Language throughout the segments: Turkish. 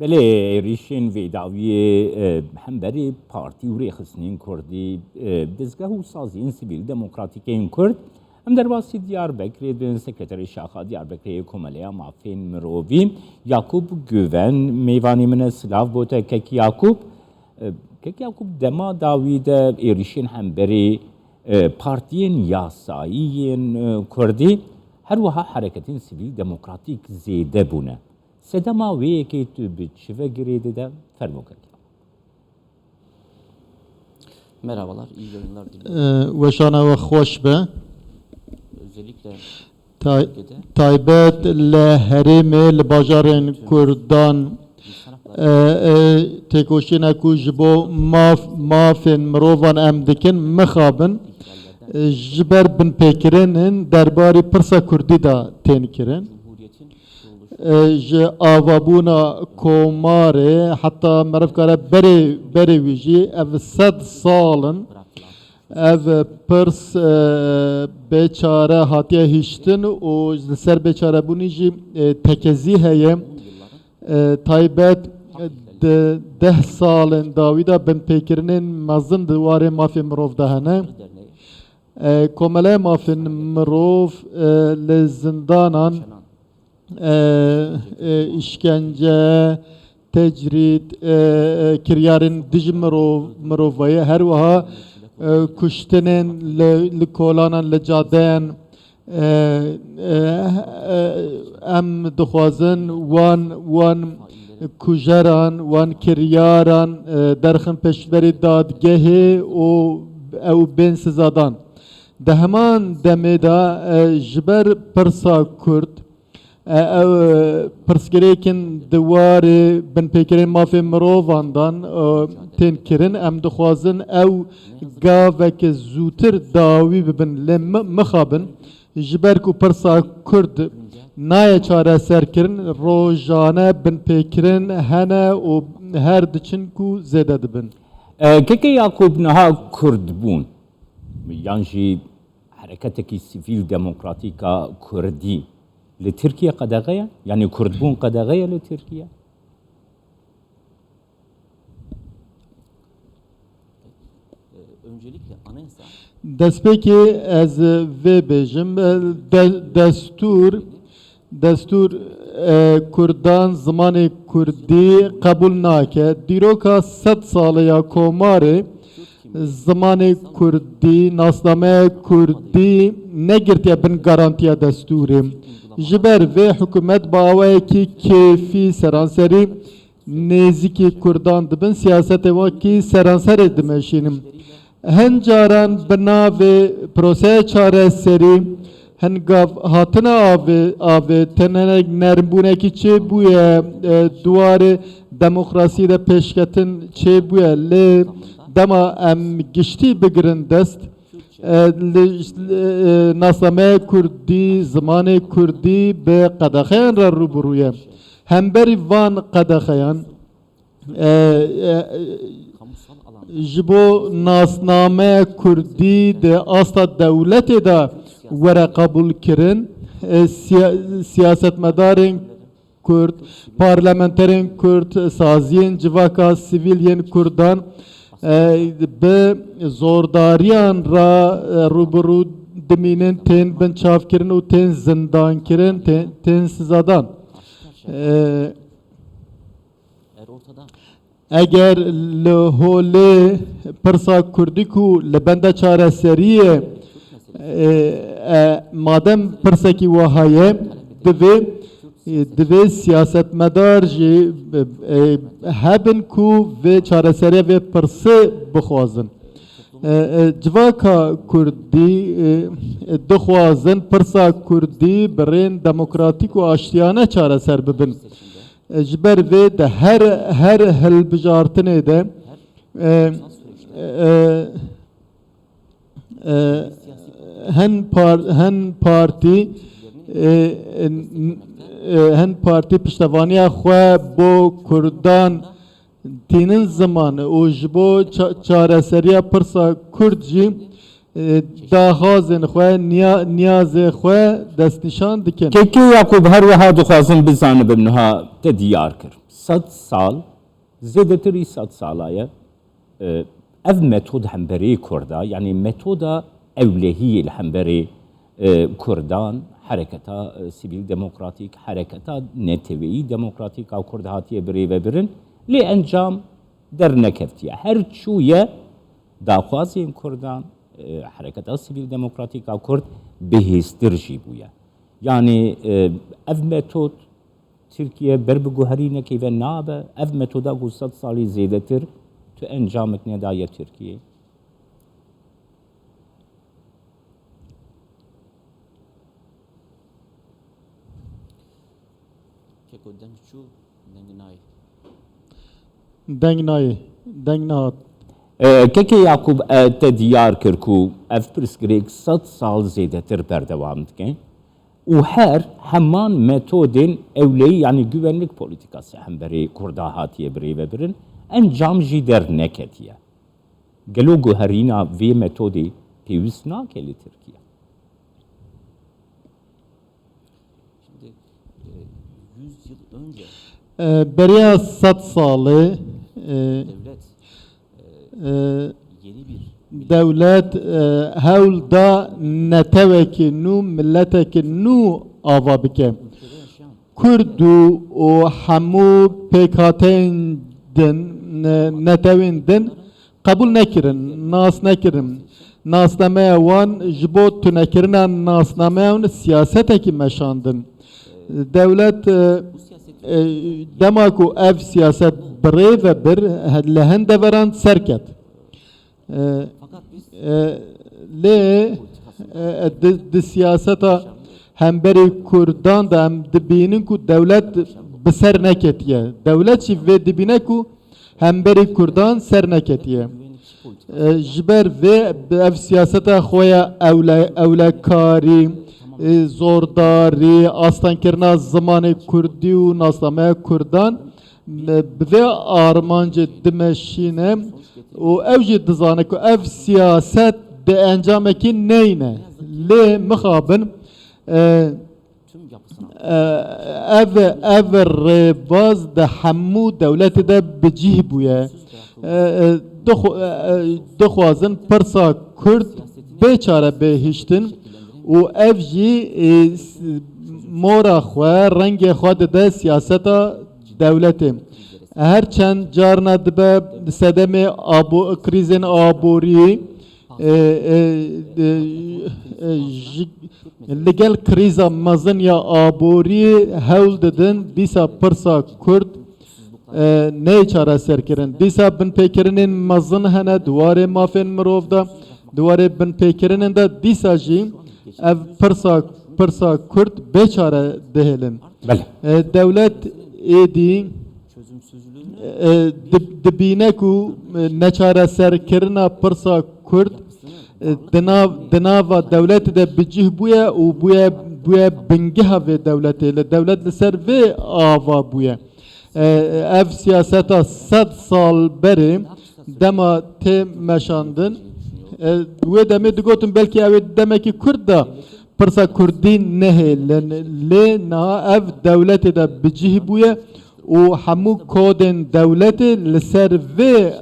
بله ریشین ویداوی همبری پارتی و ریخسنین کردی دزگاه و سازین سیویل دموکراتیکین کرد هم در باسی دیاربکر دن سکرتری شاخه دیاربکر کمالیه مافین مروی یعقوب گوون میوانی من سلاف بوده که یعقوب دما داوید ریشین همبری پارتیین یاساییین کردی هر وها حرکتین سیویل دموکراتیک زیده بونه سدما وی که تو بچه گریده de fermo kırdı. Merhabalar, iyi yayınlar diliyorum. Veşana ve hoş be. Özellikle Taybet le herime le bajarın Kurdan tekoşine kujbo mafin mrovan emdikin mekhabın jiber bin pekirinin derbari pırsa kurdi da tenkirin. آوابونا کوماره حتی مرف کاره بری ویجی اف 100 سالن اف پرس بیچاره هاتیه هیشتن و سر بیچاره بونی جی تکزی هیه تایبت 10 سالن داویدا بن پیکرنین مزن دواره مافی مروف دهنه کومله مافی مروف لزندانان işkence, tecrit, kiryarın dij mirovayı her vaha kuştinin li kolanan li caden em dixwazin wan kujeran wan kiryaran derxin peşberî dadgehê û ew bên sizadan de heman demê de ji ber pirsa Kurd پرسگریکن دواره بن پیکرین مافی مروواندان تین کرن ام دخوازن او گاوک زوتر داوی ببن لم مخابن جبرکو پرسا کرد نای چاره سر کرن روزانه بن پیکرین هنه و هر دچن کو زیده دبن که یعقوب نها کرد بون یعنی حرکتك سیویل دموکراتیکا کردی لتركيا قدغية يعني كردبون قدغية لتركيا öncelikle anayasa despeki az ve bejim destur Kurdan zamanı Kurdi kabul nake diroka 100 salıya komare zamanı Kurdi nasname Kurdi ne girtiye bin garantiya desturim jiber ve hükümet bawe ki kefi seranseri neziki Kurdan dibin siyasete wa ki seranseri dimeşinim hencaran bina ve prose çare seri hengav hatına ave tenenek nerbune ki çe buye duvarı demokrasi de peşketin çe buye le dema em gişti bigirin dest ناسمه کردی زمان کردی به قدخیان را روبرویه همبری وان قدخیان جبو ناسنامه کردی ده آستا دولت دا ورا قبول کرن سیاست مدارین کرد پارلمنترین کرد سازین جواکا سیویلین کردان به زورداریان را روبرو دمینن تن بن چاف کرن و تن زندان کرن تن سزادان اگر لهوله پرسا کردی کو لبنده چاره سریه مادم پرسا کی وهایه دوی سیاست مدار جی هبن کو و چارەسەری و پرسه بخوازن جواکا کردی دخوازن پرسا کردی برین دموکراتیک و آشتیانه چارەسەر ببن جبر و ده هر هلبجارتنه ده هن پارتی هن پارتی پشتوانی خو بو کردان تینن زمان او جبو چاره سریا پرسا کرد جی داخازن خو نیاز خو دست نشان دکن که یعقوب هر وها دخوازن بزانه بمنها تدیار کر 100 سال زیادتری 100 سالایه ev metod hemberi Kurda yani metoda evlehi hemberi Kurdan hareketa sivil demokratik hareketa netevi demokratik av Kurda hatiye biri ve birin li encam dernekeftiye her çuye daxwazên Kurdan hareketa sivil demokratik av Kurd bihêstir jî bûye yani ev metod Türkiye ber bi guherî nekeve nabe ev metoda ku 100 salî zêdetir tu encamek nedaye Türkiye. Keko dengçu dengnay. Deng nahat. Keke Yakub te diyar kir ku ev pirsgirêk 100 sal zêdetir berdewam dike û her heman metodên ewleyî yani güvenlik politikası hemberî Kurda hatiye birî ve birin encam jî derneketiye. Gelo guherîna vê metodê pêwîst nake li Tirkiye. Şimdi 100 yıl önce Beriya 100 salı devlet yeni bir devlet hewlda netewekî nû milletekî nû ava bike. ülkede yaşayan Kurd û hemû pêkhateyên din netewên din qebûl nekirin, nas nekirin. Nasnameya wan ji bo tunekirina nasnameya wan siyasetekî meşandin. Devlet bu siyaseti dema ku ev siyaset birê ve bir li hin deveran serket. fakat biz Lê di siyaseta hemberî Kurdan da em dibînin ku devlet bi ser neketiye. Devlet jî vê dibîne ku hemberî Kurdan ser neketiye. güvenlikçi politika Ji ber vê bi ev siyaseta xwe ya ewlekarî, zordarî, astankirina zimanê Kurdî û nasnameya Kurdan bi vê armancê dimeşîne û ev jî dizane ku ev siyaset di encamekî neyne. Lê mixabin tüm yapısına ev rêbaz di hemû devletê de bicih bûye. Dixwazin pirsa Kurd bêçare bêhiştin û ev jî mora xwe rengê xwe dide siyaseta devletê. Her çend carna dibe sedemê krîzên aborî li gel krîza mezin ya aborî hewl didin dîsa pirsa Kurd nê çareserkirin. Dîsa binpêkirinên mezin hene duwarê mafên mirov da duwarê binpêkirinin de dîsa jî ev pirsa Kurd bêçare dihêlin. Bele. Devlet êdî çözümsüzlüğünü dibîne ku neçareserkirina pirsa Kurd di nava devletê de bicih bûye û bûye bingeha vê devletê li devlet li ser vê ava bûye. Ev siyaseta 100 sal berê dema tê meşandin wê demê digotin belkî ew ê demekî Kurd da pirsa Kurdî nehêlin lê niha ev devletê de bicih bûye û hemû kodên devletê li ser vê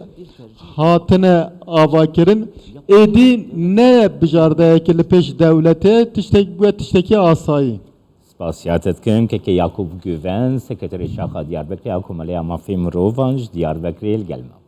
hatine avakirin êdî ne bijardeyekî li pêş devletê tiştek bûye tiştekî asayî. Spasiyatet kim keke Yakub Güven sekreter Şaxa Diyarbakır Yakup Meleya Mafê Mirovan ji Diyarbakırê gelme.